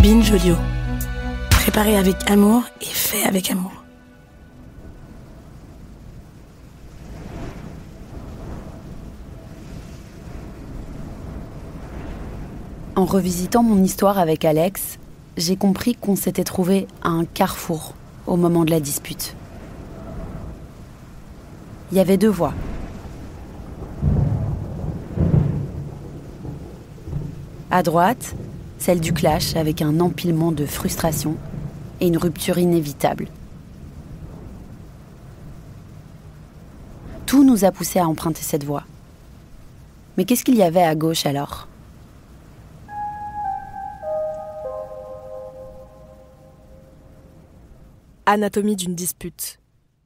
Binge Audio. Préparé avec amour et fait avec amour. En revisitant mon histoire avec Alex, j'ai compris qu'on s'était trouvé à un carrefour au moment de la dispute. Il y avait deux voies. À droite, celle du clash avec un empilement de frustration et une rupture inévitable. Tout nous a poussés à emprunter cette voie. Mais qu'est-ce qu'il y avait à gauche alors ? Anatomie d'une dispute,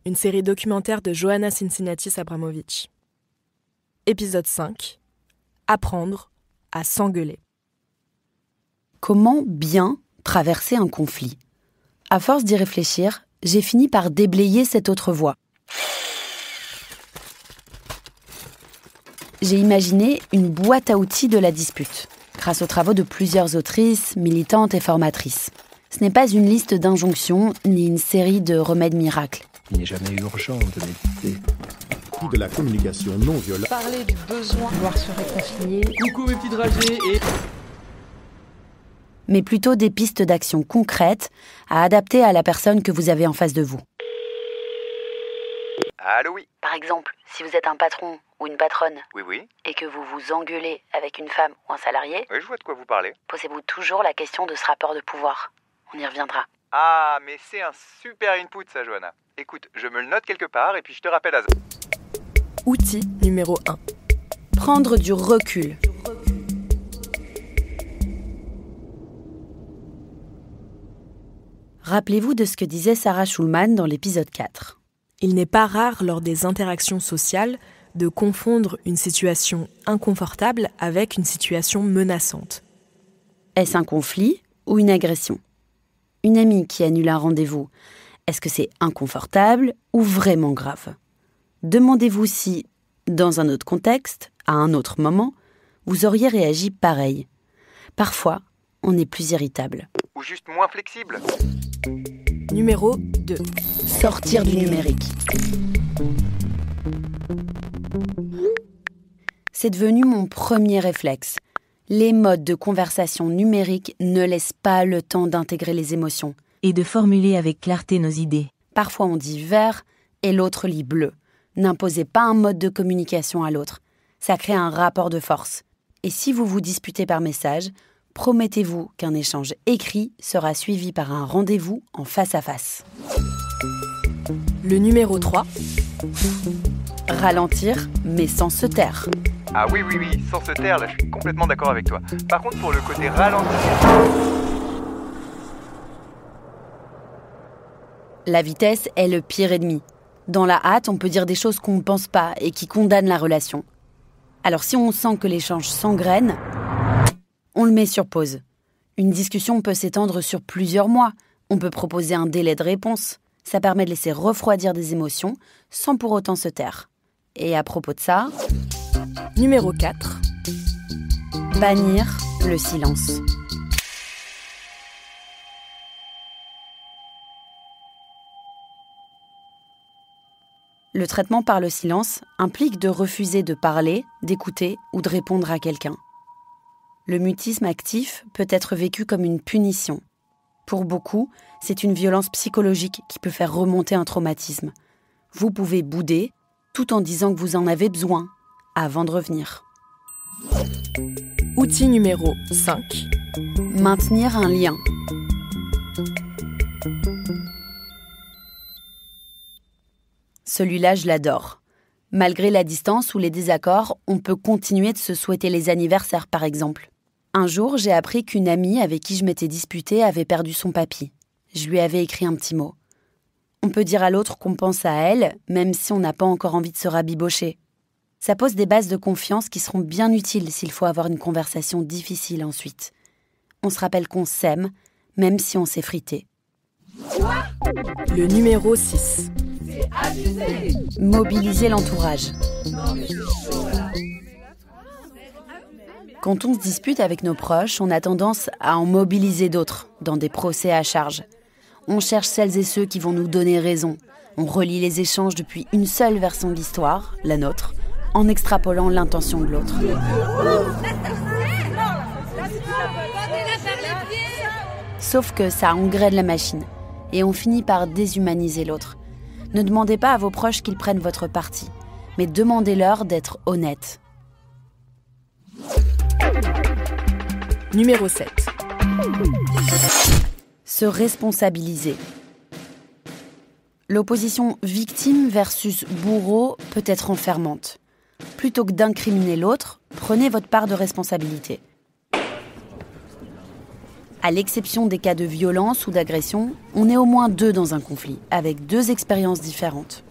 une série documentaire de Johanna Cincinnatis-Abramovic. Épisode 5. Apprendre à s'engueuler. Comment bien traverser un conflit ? À force d'y réfléchir, j'ai fini par déblayer cette autre voie. J'ai imaginé une boîte à outils de la dispute, grâce aux travaux de plusieurs autrices, militantes et formatrices. Ce n'est pas une liste d'injonctions, ni une série de remèdes miracles. Il n'est jamais urgent de méditer. De la communication non violente. Parler du besoin de vouloir se réconcilier. Coucou mes petits dragées et... Mais plutôt des pistes d'action concrètes à adapter à la personne que vous avez en face de vous. Allô, oui. Par exemple, si vous êtes un patron ou une patronne Oui. et que vous vous engueulez avec une femme ou un salarié, Oui, je vois de quoi vous parlez. posez-vous toujours la question de ce rapport de pouvoir. On y reviendra. Ah, mais c'est un super input ça, Johanna. Écoute, je me le note quelque part et puis je te rappelle à... Outil numéro 1. Prendre du recul. Rappelez-vous de ce que disait Sarah Schulman dans l'épisode 4. Il n'est pas rare lors des interactions sociales de confondre une situation inconfortable avec une situation menaçante. Est-ce un conflit ou une agression ? Une amie qui annule un rendez-vous, est-ce que c'est inconfortable ou vraiment grave ? Demandez-vous si, dans un autre contexte, à un autre moment, vous auriez réagi pareil. Parfois, on est plus irritable. Ou juste moins flexible. Numéro 2. Sortir du numérique. C'est devenu mon premier réflexe. Les modes de conversation numérique ne laissent pas le temps d'intégrer les émotions. Et de formuler avec clarté nos idées. Parfois on dit vert et l'autre lit bleu. N'imposez pas un mode de communication à l'autre. Ça crée un rapport de force. Et si vous vous disputez par message, promettez-vous qu'un échange écrit sera suivi par un rendez-vous en face à face. Le numéro 3. Ralentir, mais sans se taire. Ah oui, sans se taire, là je suis complètement d'accord avec toi. Par contre, pour le côté ralenti... La vitesse est le pire ennemi. Dans la hâte, on peut dire des choses qu'on ne pense pas et qui condamnent la relation. Alors si on sent que l'échange s'engraine, on le met sur pause. Une discussion peut s'étendre sur plusieurs mois. On peut proposer un délai de réponse. Ça permet de laisser refroidir des émotions sans pour autant se taire. Et à propos de ça... Numéro 4. Bannir le silence. Le traitement par le silence implique de refuser de parler, d'écouter ou de répondre à quelqu'un. Le mutisme actif peut être vécu comme une punition. Pour beaucoup, c'est une violence psychologique qui peut faire remonter un traumatisme. Vous pouvez bouder tout en disant que vous en avez besoin avant de revenir. Outil numéro 5. Maintenir un lien. Celui-là, je l'adore. Malgré la distance ou les désaccords, on peut continuer de se souhaiter les anniversaires, par exemple. Un jour, j'ai appris qu'une amie avec qui je m'étais disputée avait perdu son papy. Je lui avais écrit un petit mot. On peut dire à l'autre qu'on pense à elle, même si on n'a pas encore envie de se rabibocher. Ça pose des bases de confiance qui seront bien utiles s'il faut avoir une conversation difficile ensuite. On se rappelle qu'on s'aime, même si on s'est frité. Le numéro 6. C'est abusé. Mobiliser l'entourage. Non mais c'est chaud là. Quand on se dispute avec nos proches, on a tendance à en mobiliser d'autres dans des procès à charge. On cherche celles et ceux qui vont nous donner raison. On relie les échanges depuis une seule version de l'histoire, la nôtre, en extrapolant l'intention de l'autre. Sauf que ça engraine la machine et on finit par déshumaniser l'autre. Ne demandez pas à vos proches qu'ils prennent votre parti, mais demandez-leur d'être honnêtes. Numéro 7. Se responsabiliser. L'opposition victime versus bourreau peut être enfermante. Plutôt que d'incriminer l'autre, prenez votre part de responsabilité. À l'exception des cas de violence ou d'agression, on est au moins 2 dans un conflit, avec 2 expériences différentes.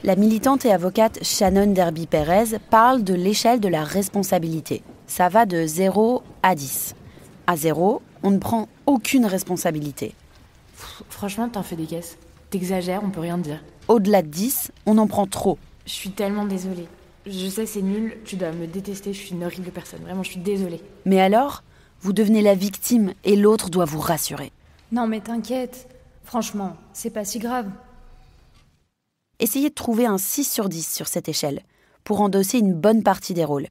La militante et avocate Shannon Derby-Perez parle de l'échelle de la responsabilité. Ça va de 0 à 10. À 0, on ne prend aucune responsabilité. Franchement, t'en fais des caisses. T'exagères, on peut rien te dire. Au-delà de 10, on en prend trop. Je suis tellement désolée. Je sais, c'est nul, tu dois me détester, je suis une horrible personne. Vraiment, je suis désolée. Mais alors, vous devenez la victime et l'autre doit vous rassurer. Non mais t'inquiète, franchement, c'est pas si grave. Essayez de trouver un 6 sur 10 sur cette échelle, pour endosser une bonne partie des rôles.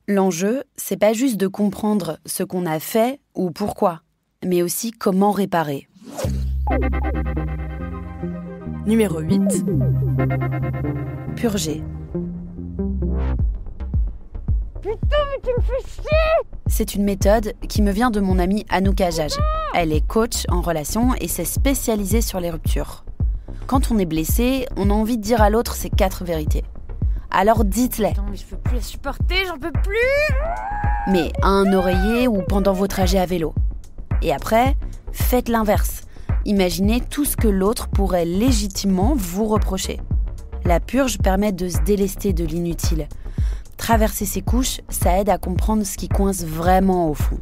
L'enjeu, c'est pas juste de comprendre ce qu'on a fait ou pourquoi, mais aussi comment réparer. Numéro 8. Purger. Putain, mais tu me fais chier! C'est une méthode qui me vient de mon amie Anouk Ajaj. Elle est coach en relation et s'est spécialisée sur les ruptures. Quand on est blessé, on a envie de dire à l'autre ses 4 vérités. Alors dites-les. Attends, mais je peux plus la supporter, j'en peux plus! Mais à un oreiller ou pendant vos trajets à vélo. Et après, faites l'inverse. Imaginez tout ce que l'autre pourrait légitimement vous reprocher. La purge permet de se délester de l'inutile. Traverser ces couches, ça aide à comprendre ce qui coince vraiment au fond.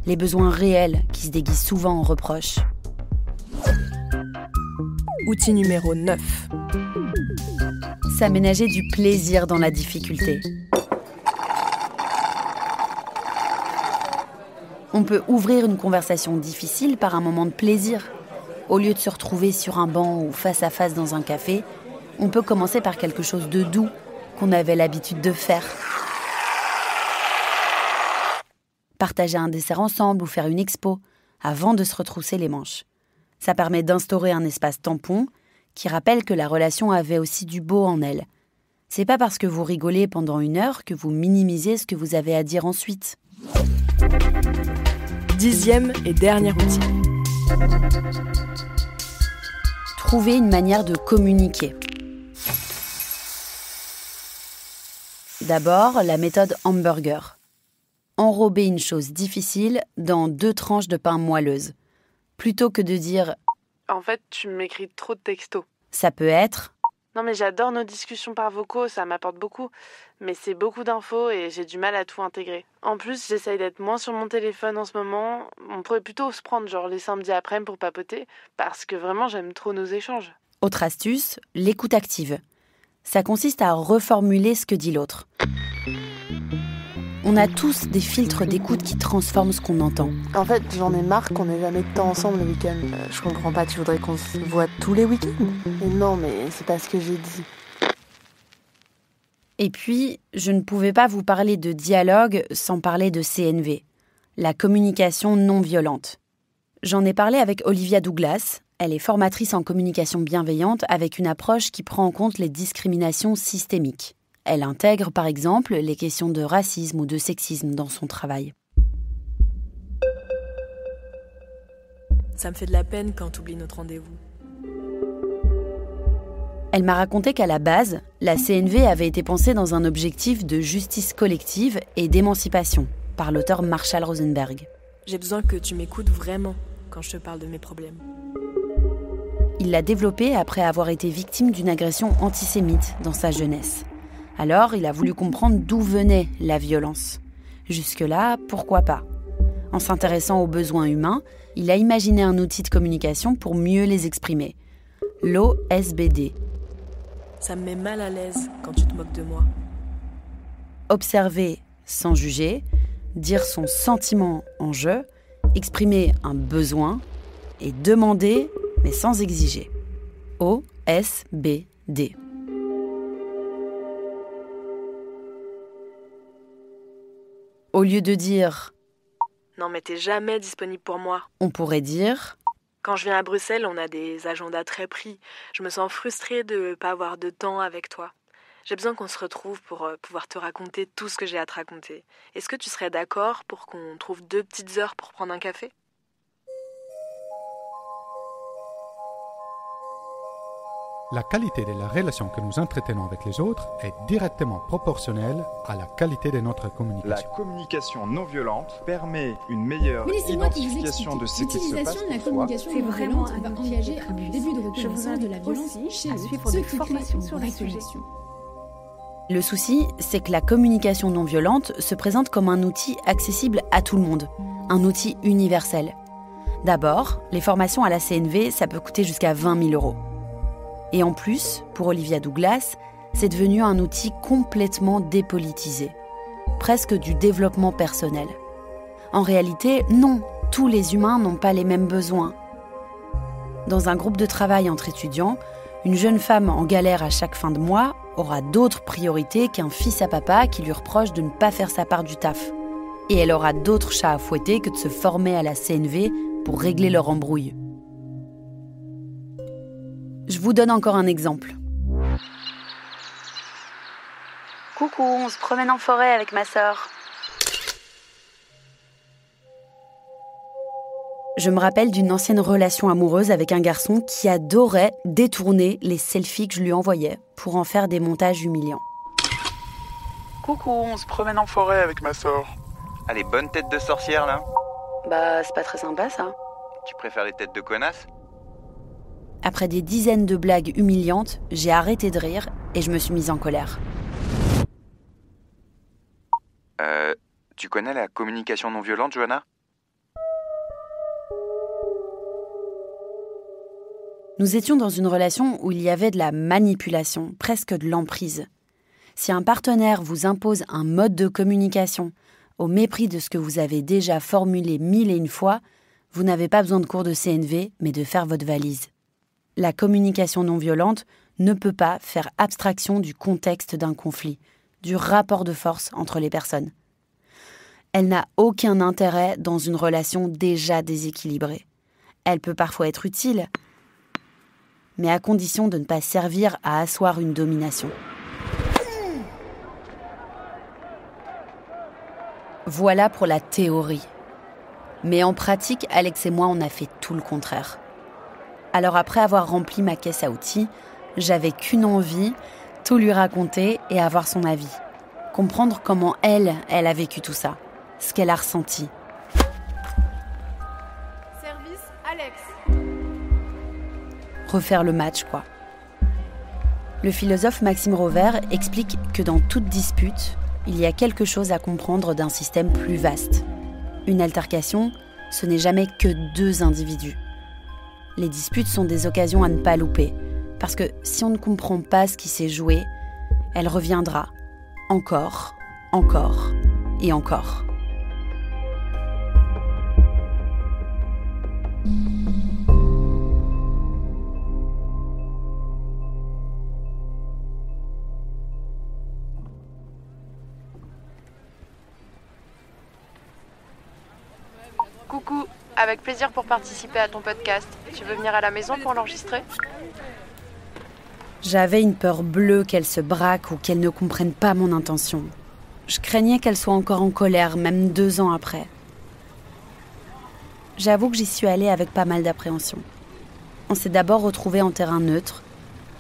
Les besoins réels qui se déguisent souvent en reproches. Outil numéro 9. S'aménager du plaisir dans la difficulté. On peut ouvrir une conversation difficile par un moment de plaisir. Au lieu de se retrouver sur un banc ou face à face dans un café, on peut commencer par quelque chose de doux qu'on avait l'habitude de faire. Partager un dessert ensemble ou faire une expo avant de se retrousser les manches. Ça permet d'instaurer un espace tampon qui rappelle que la relation avait aussi du beau en elle. C'est pas parce que vous rigolez pendant 1 heure que vous minimisez ce que vous avez à dire ensuite. 10e et dernier outil. Trouver une manière de communiquer. D'abord, la méthode hamburger. Enrober une chose difficile dans 2 tranches de pain moelleuse. Plutôt que de dire « En fait, tu m'écris trop de textos. » Ça peut être « Non mais j'adore nos discussions par vocaux, ça m'apporte beaucoup. Mais c'est beaucoup d'infos et j'ai du mal à tout intégrer. En plus, j'essaye d'être moins sur mon téléphone en ce moment. On pourrait plutôt se prendre genre les samedis après-midi pour papoter, parce que vraiment j'aime trop nos échanges. » Autre astuce, l'écoute active. Ça consiste à reformuler ce que dit l'autre. On a tous des filtres d'écoute qui transforment ce qu'on entend. En fait, j'en ai marre qu'on n'ait jamais de temps ensemble le week-end. Je comprends pas, tu voudrais qu'on se voit tous les week-ends? Mais non, mais c'est pas ce que j'ai dit. Et puis, je ne pouvais pas vous parler de dialogue sans parler de CNV, la communication non violente. J'en ai parlé avec Olivia Douglas. Elle est formatrice en communication bienveillante avec une approche qui prend en compte les discriminations systémiques. Elle intègre, par exemple, les questions de racisme ou de sexisme dans son travail. Ça me fait de la peine quand tu oublies notre rendez-vous. Elle m'a raconté qu'à la base, la CNV avait été pensée dans un objectif de justice collective et d'émancipation, par l'auteur Marshall Rosenberg. J'ai besoin que tu m'écoutes vraiment quand je te parle de mes problèmes. Il l'a développée après avoir été victime d'une agression antisémite dans sa jeunesse. Alors, il a voulu comprendre d'où venait la violence. Jusque-là, pourquoi pas? En s'intéressant aux besoins humains, il a imaginé un outil de communication pour mieux les exprimer. L'OSBD. Ça me met mal à l'aise quand tu te moques de moi. Observer sans juger, dire son sentiment en jeu, exprimer un besoin et demander, mais sans exiger. OSBD. Au lieu de dire « Non mais t'es jamais disponible pour moi », on pourrait dire « Quand je viens à Bruxelles, on a des agendas très pris. Je me sens frustrée de ne pas avoir de temps avec toi. J'ai besoin qu'on se retrouve pour pouvoir te raconter tout ce que j'ai à te raconter. Est-ce que tu serais d'accord pour qu'on trouve 2 petites heures pour prendre un café ?» La qualité de la relation que nous entretenons avec les autres est directement proportionnelle à la qualité de notre communication. La communication non violente permet une meilleure identification de ce qui se passe L'utilisation de la communication non violente va engager un début de reconnaissance de la violence chez ceux qui créent une vraie connexion. Le souci, c'est que la communication non violente se présente comme un outil accessible à tout le monde, un outil universel. D'abord, les formations à la CNV, ça peut coûter jusqu'à 20 000 €. Et en plus, pour Olivia Douglas, c'est devenu un outil complètement dépolitisé, presque du développement personnel. En réalité, non, tous les humains n'ont pas les mêmes besoins. Dans un groupe de travail entre étudiants, une jeune femme en galère à chaque fin de mois aura d'autres priorités qu'un fils à papa qui lui reproche de ne pas faire sa part du taf. Et elle aura d'autres chats à fouetter que de se former à la CNV pour régler leur embrouille. Je vous donne encore un exemple. Coucou, on se promène en forêt avec ma sœur. Je me rappelle d'une ancienne relation amoureuse avec un garçon qui adorait détourner les selfies que je lui envoyais pour en faire des montages humiliants. Coucou, on se promène en forêt avec ma sœur. Allez, bonne tête de sorcière là. Bah, c'est pas très sympa ça. Tu préfères les têtes de connasses ? Après des dizaines de blagues humiliantes, j'ai arrêté de rire et je me suis mise en colère. Tu connais la communication non violente, Johanna ? Nous étions dans une relation où il y avait de la manipulation, presque de l'emprise. Si un partenaire vous impose un mode de communication au mépris de ce que vous avez déjà formulé 1001 fois, vous n'avez pas besoin de cours de CNV, mais de faire votre valise. La communication non violente ne peut pas faire abstraction du contexte d'un conflit, du rapport de force entre les personnes. Elle n'a aucun intérêt dans une relation déjà déséquilibrée. Elle peut parfois être utile, mais à condition de ne pas servir à asseoir une domination. Voilà pour la théorie. Mais en pratique, Alex et moi, on a fait tout le contraire. Alors après avoir rempli ma caisse à outils, j'avais qu'une envie, tout lui raconter et avoir son avis. Comprendre comment elle a vécu tout ça, ce qu'elle a ressenti. Service Alex. Refaire le match, quoi. Le philosophe Maxime Rovère explique que dans toute dispute, il y a quelque chose à comprendre d'un système plus vaste. Une altercation, ce n'est jamais que 2 individus. Les disputes sont des occasions à ne pas louper, parce que si on ne comprend pas ce qui s'est joué, elle reviendra encore, encore et encore. Coucou, avec plaisir pour participer à ton podcast. Tu veux venir à la maison pour l'enregistrer ? J'avais une peur bleue qu'elle se braque ou qu'elle ne comprenne pas mon intention. Je craignais qu'elle soit encore en colère, même 2 ans après. J'avoue que j'y suis allée avec pas mal d'appréhension. On s'est d'abord retrouvés en terrain neutre,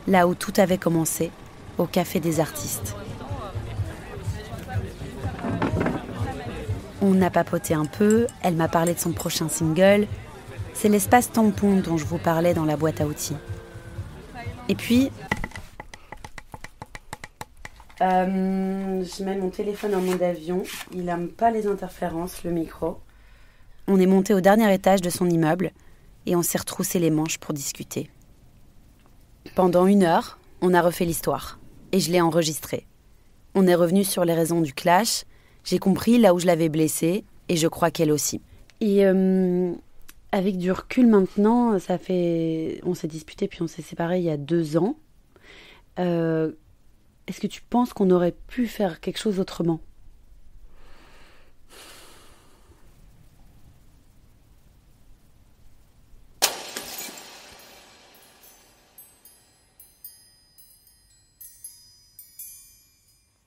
là où tout avait commencé, au Café des Artistes. On a papoté un peu, elle m'a parlé de son prochain single. C'est l'espace tampon dont je vous parlais dans la boîte à outils. Et puis... je mets mon téléphone en mode avion. Il n'aime pas les interférences, le micro. On est monté au dernier étage de son immeuble et on s'est retroussé les manches pour discuter. Pendant 1 heure, on a refait l'histoire et je l'ai enregistrée. On est revenu sur les raisons du clash. J'ai compris là où je l'avais blessée, et je crois qu'elle aussi. Et avec du recul maintenant, on s'est disputé puis on s'est séparés il y a 2 ans. Est-ce que tu penses qu'on aurait pu faire quelque chose autrement ?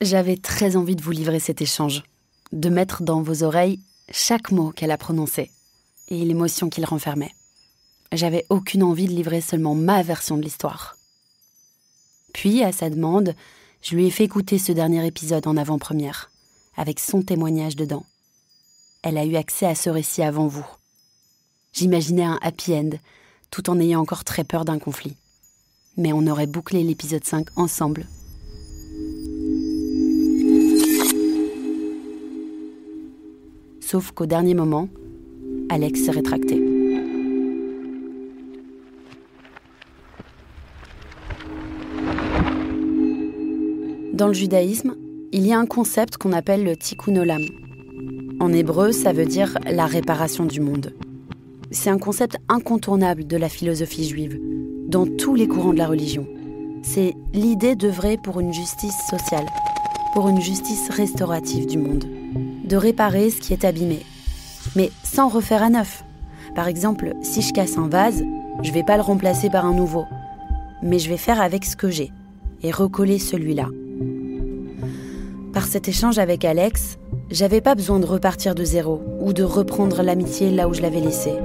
J'avais très envie de vous livrer cet échange, de mettre dans vos oreilles chaque mot qu'elle a prononcé et l'émotion qu'il renfermait. J'avais aucune envie de livrer seulement ma version de l'histoire. Puis, à sa demande, je lui ai fait écouter ce dernier épisode en avant-première, avec son témoignage dedans. Elle a eu accès à ce récit avant vous. J'imaginais un happy end, tout en ayant encore très peur d'un conflit. Mais on aurait bouclé l'épisode 5 ensemble. Sauf qu'au dernier moment, Alex s'est rétracté. Dans le judaïsme, il y a un concept qu'on appelle le tikkun olam. En hébreu, ça veut dire la réparation du monde. C'est un concept incontournable de la philosophie juive, dans tous les courants de la religion. C'est l'idée d'œuvrer pour une justice sociale, pour une justice restaurative du monde. De réparer ce qui est abîmé, mais sans refaire à neuf. Par exemple, si je casse un vase, je ne vais pas le remplacer par un nouveau, mais je vais faire avec ce que j'ai et recoller celui-là. Par cet échange avec Alex, j'avais pas besoin de repartir de zéro ou de reprendre l'amitié là où je l'avais laissée.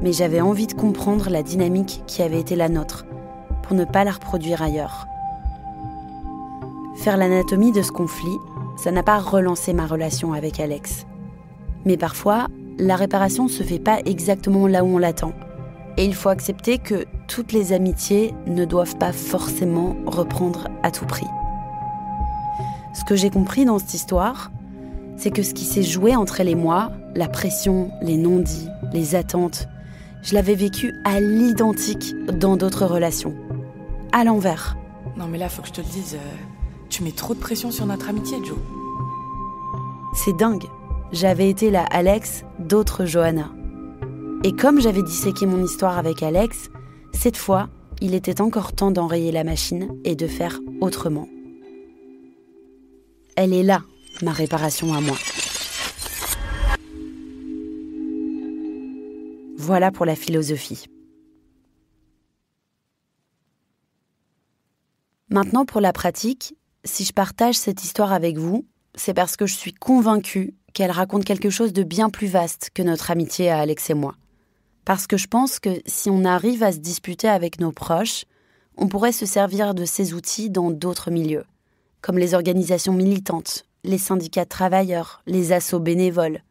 Mais j'avais envie de comprendre la dynamique qui avait été la nôtre, pour ne pas la reproduire ailleurs. Faire l'anatomie de ce conflit, ça n'a pas relancé ma relation avec Alex. Mais parfois, la réparation se fait pas exactement là où on l'attend. Et il faut accepter que toutes les amitiés ne doivent pas forcément reprendre à tout prix. Ce que j'ai compris dans cette histoire, c'est que ce qui s'est joué entre elle et moi, la pression, les non-dits, les attentes, je l'avais vécu à l'identique dans d'autres relations. À l'envers. Non mais là, faut que je te le dise, tu mets trop de pression sur notre amitié, Joe. C'est dingue. J'avais été la Alex d'autres Johanna. Et comme j'avais disséqué mon histoire avec Alex, cette fois, il était encore temps d'enrayer la machine et de faire autrement. Elle est là, ma réparation à moi. Voilà pour la philosophie. Maintenant, pour la pratique, si je partage cette histoire avec vous, c'est parce que je suis convaincue qu'elle raconte quelque chose de bien plus vaste que notre amitié à Alex et moi. Parce que je pense que si on arrive à se disputer avec nos proches, on pourrait se servir de ces outils dans d'autres milieux, comme les organisations militantes, les syndicats de travailleurs, les assos bénévoles.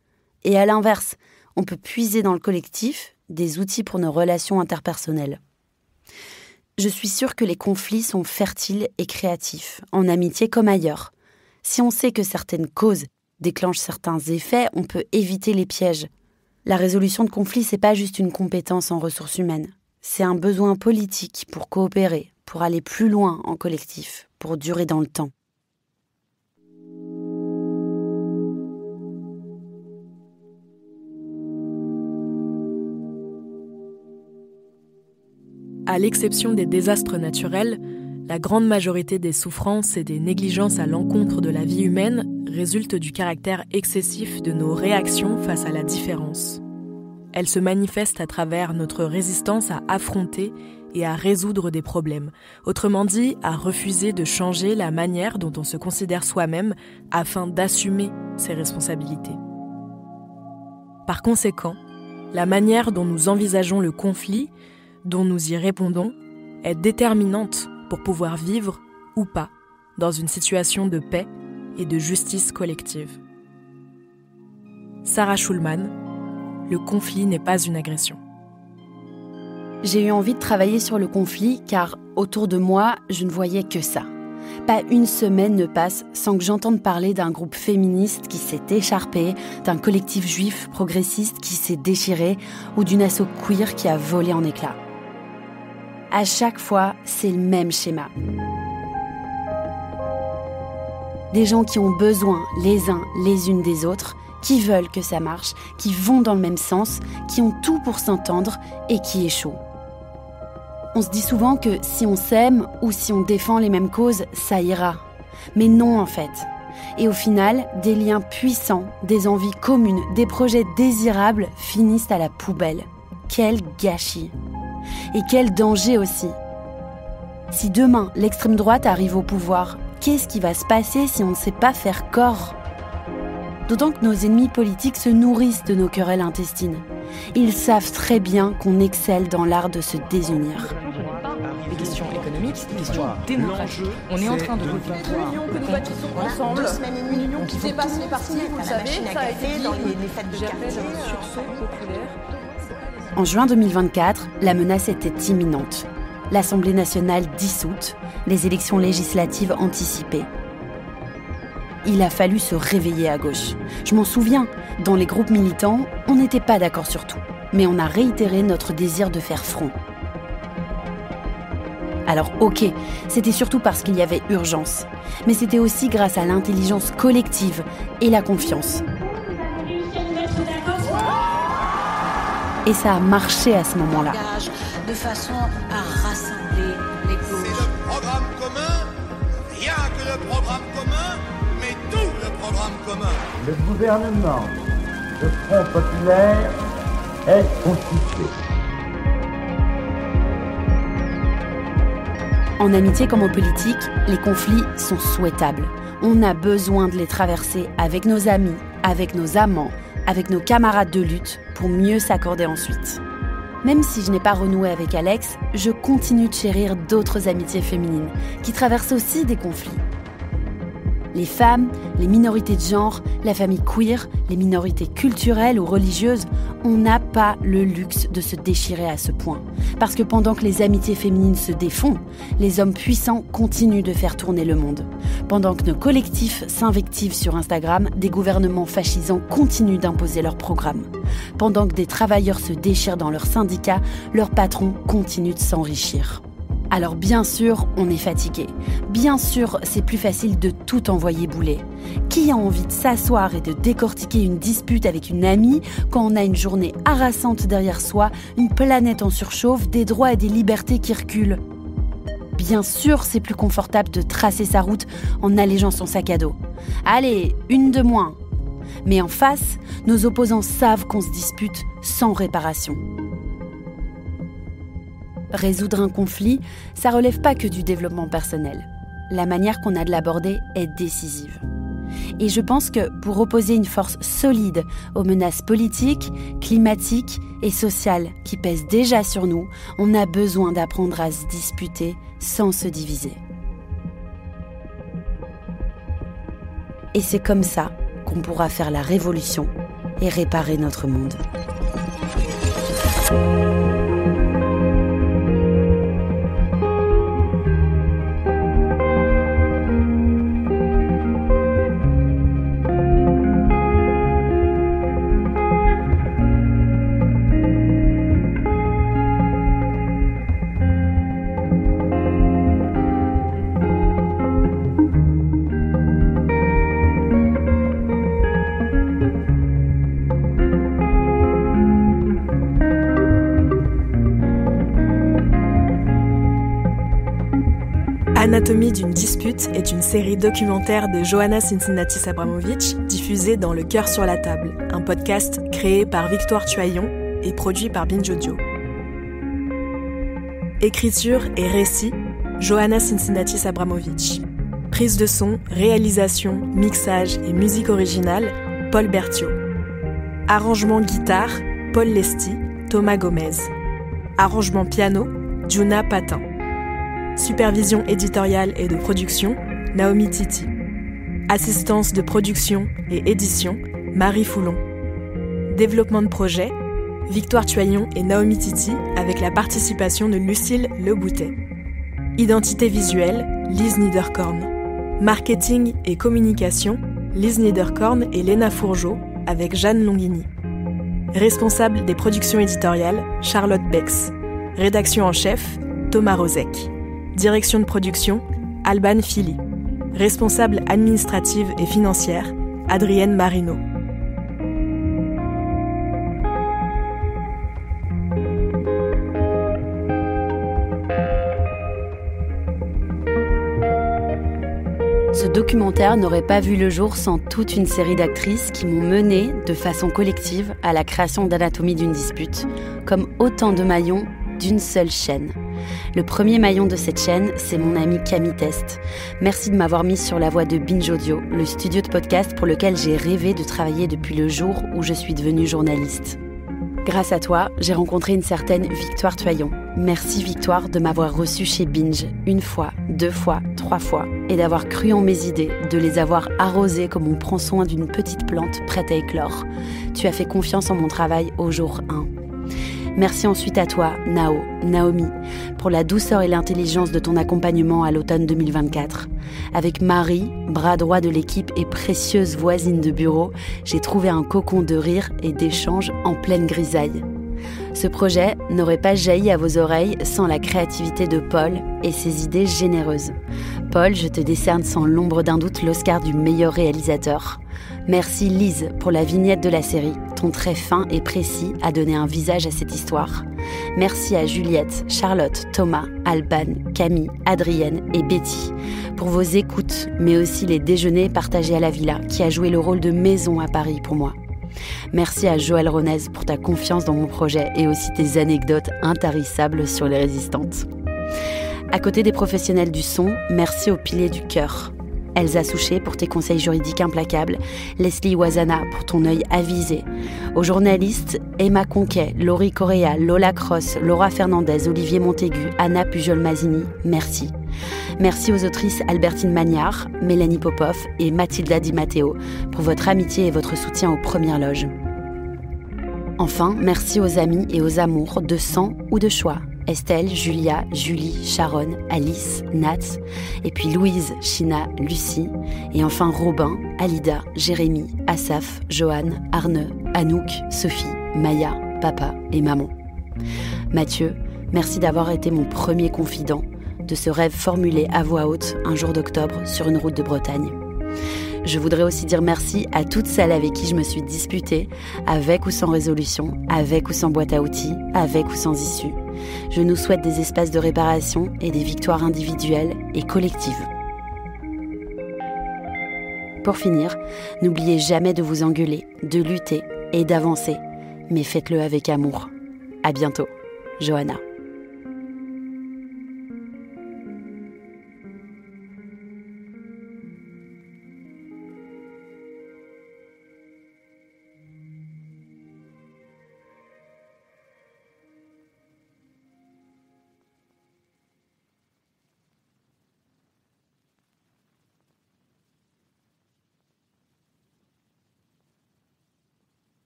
Et à l'inverse, on peut puiser dans le collectif des outils pour nos relations interpersonnelles. Je suis sûre que les conflits sont fertiles et créatifs, en amitié comme ailleurs. Si on sait que certaines causes déclenchent certains effets, on peut éviter les pièges. La résolution de conflits, c'est pas juste une compétence en ressources humaines. C'est un besoin politique pour coopérer, pour aller plus loin en collectif, pour durer dans le temps. À l'exception des désastres naturels, la grande majorité des souffrances et des négligences à l'encontre de la vie humaine résultent du caractère excessif de nos réactions face à la différence. Elles se manifestent à travers notre résistance à affronter et à résoudre des problèmes, autrement dit, à refuser de changer la manière dont on se considère soi-même afin d'assumer ses responsabilités. Par conséquent, la manière dont nous envisageons le conflit, dont nous y répondons, est déterminante pour pouvoir vivre ou pas dans une situation de paix et de justice collective. Sarah Schulman, le conflit n'est pas une agression. J'ai eu envie de travailler sur le conflit car autour de moi, je ne voyais que ça. Pas une semaine ne passe sans que j'entende parler d'un groupe féministe qui s'est écharpé, d'un collectif juif progressiste qui s'est déchiré ou d'une asso queer qui a volé en éclats. À chaque fois, c'est le même schéma. Des gens qui ont besoin les uns les unes des autres, qui veulent que ça marche, qui vont dans le même sens, qui ont tout pour s'entendre et qui échouent. On se dit souvent que si on s'aime ou si on défend les mêmes causes, ça ira. Mais non en fait. Et au final, des liens puissants, des envies communes, des projets désirables finissent à la poubelle. Quel gâchis! Et quel danger aussi! Si demain, l'extrême droite arrive au pouvoir, qu'est-ce qui va se passer si on ne sait pas faire corps? D'autant que nos ennemis politiques se nourrissent de nos querelles intestines. Ils savent très bien qu'on excelle dans l'art de se désunir. Les questions économiques, les questions démocratiques. On est en train de voter l'union que nous bâtissons ensemble, une union qui dépasse les partis, vous le savez, ça a été dit dans les fêtes de quartier, sursaut populaire. En juin 2024, la menace était imminente. L'Assemblée nationale dissoute, les élections législatives anticipées. Il a fallu se réveiller à gauche. Je m'en souviens, dans les groupes militants, on n'était pas d'accord sur tout, mais on a réitéré notre désir de faire front. Alors ok, c'était surtout parce qu'il y avait urgence, mais c'était aussi grâce à l'intelligence collective et la confiance. Et ça a marché à ce moment-là. De façon à rassembler les gauches. C'est le programme commun, rien que le programme commun, mais tout le programme commun. Le gouvernement de Front Populaire est constitué. En amitié comme en politique, les conflits sont souhaitables. On a besoin de les traverser avec nos amis, avec nos amants, avec nos camarades de lutte pour mieux s'accorder ensuite. Même si je n'ai pas renoué avec Alex, je continue de chérir d'autres amitiés féminines qui traversent aussi des conflits. Les femmes, les minorités de genre, la famille queer, les minorités culturelles ou religieuses, on n'a pas le luxe de se déchirer à ce point. Parce que pendant que les amitiés féminines se défont, les hommes puissants continuent de faire tourner le monde. Pendant que nos collectifs s'invectivent sur Instagram, des gouvernements fascisants continuent d'imposer leurs programmes. Pendant que des travailleurs se déchirent dans leurs syndicats, leurs patrons continuent de s'enrichir. Alors bien sûr, on est fatigué. Bien sûr, c'est plus facile de tout envoyer bouler. Qui a envie de s'asseoir et de décortiquer une dispute avec une amie quand on a une journée harassante derrière soi, une planète en surchauffe, des droits et des libertés qui reculent? Bien sûr, c'est plus confortable de tracer sa route en allégeant son sac à dos. Allez, une de moins. Mais en face, nos opposants savent qu'on se dispute sans réparation. Résoudre un conflit, ça relève pas que du développement personnel. La manière qu'on a de l'aborder est décisive. Et je pense que pour opposer une force solide aux menaces politiques, climatiques et sociales qui pèsent déjà sur nous, on a besoin d'apprendre à se disputer sans se diviser. Et c'est comme ça qu'on pourra faire la révolution et réparer notre monde. Anatomie d'une dispute est une série documentaire de Johanna Cincinnatis-Abramovic diffusée dans Le Cœur sur la table, un podcast créé par Victoire Tuaillon et produit par Binge Audio. Écriture et récit, Johanna Cincinnatis-Abramovic. Prise de son, réalisation, mixage et musique originale, Paul Berthiaud. Arrangement guitare, Paul Lesti, Thomas Gomez. Arrangement piano, Juna Patin. Supervision éditoriale et de production, Naomi Titi. Assistance de production et édition, Marie Foulon. Développement de projet, Victoire Tuaillon et Naomi Titi avec la participation de Lucille Leboutet. Identité visuelle, Lise Niederkorn. Marketing et communication, Lise Niederkorn et Léna Fourgeot avec Jeanne Longhini. Responsable des productions éditoriales, Charlotte Bex. Rédaction en chef, Thomas Rozek. Direction de production, Alban Philly. Responsable administrative et financière, Adrienne Marino. Ce documentaire n'aurait pas vu le jour sans toute une série d'actrices qui m'ont menée, de façon collective, à la création d'Anatomie d'une dispute, comme autant de maillons d'une seule chaîne. Le premier maillon de cette chaîne, c'est mon amie Camille Test. Merci de m'avoir mise sur la voie de Binge Audio, le studio de podcast pour lequel j'ai rêvé de travailler depuis le jour où je suis devenue journaliste. Grâce à toi, j'ai rencontré une certaine Victoire Toyon. Merci Victoire de m'avoir reçue chez Binge, 1 fois, 2 fois, 3 fois, et d'avoir cru en mes idées, de les avoir arrosées comme on prend soin d'une petite plante prête à éclore. Tu as fait confiance en mon travail au jour 1. Merci ensuite à toi, Naomi, pour la douceur et l'intelligence de ton accompagnement à l'automne 2024. Avec Marie, bras droit de l'équipe et précieuse voisine de bureau, j'ai trouvé un cocon de rire et d'échanges en pleine grisaille. Ce projet n'aurait pas jailli à vos oreilles sans la créativité de Paul et ses idées généreuses. Paul, je te décerne sans l'ombre d'un doute l'Oscar du meilleur réalisateur. Merci Lise pour la vignette de la série. Ton trait fin et précis a donné un visage à cette histoire. Merci à Juliette, Charlotte, Thomas, Alban, Camille, Adrienne et Betty pour vos écoutes, mais aussi les déjeuners partagés à la villa qui a joué le rôle de maison à Paris pour moi. Merci à Joël Ronez pour ta confiance dans mon projet et aussi tes anecdotes intarissables sur les résistantes. À côté des professionnels du son, merci aux piliers du cœur. Elsa Souchet pour tes conseils juridiques implacables, Leslie Wazana pour ton œil avisé, aux journalistes Emma Conquet, Laurie Correa, Lola Cross, Laura Fernandez, Olivier Montaigu, Anna Pujol-Mazini, merci. Merci aux autrices Albertine Magnard, Mélanie Popov et Mathilda Di Matteo pour votre amitié et votre soutien aux premières loges. Enfin, merci aux amis et aux amours de sang ou de choix. Estelle, Julia, Julie, Sharon, Alice, Nat, et puis Louise, China, Lucie, et enfin Robin, Alida, Jérémy, Asaf, Johan, Arne, Anouk, Sophie, Maya, Papa et Maman. Mathieu, merci d'avoir été mon premier confident de ce rêve formulé à voix haute un jour d'octobre sur une route de Bretagne. Je voudrais aussi dire merci à toutes celles avec qui je me suis disputée, avec ou sans résolution, avec ou sans boîte à outils, avec ou sans issue. Je nous souhaite des espaces de réparation et des victoires individuelles et collectives. Pour finir, n'oubliez jamais de vous engueuler, de lutter et d'avancer, mais faites-le avec amour. À bientôt, Johanna.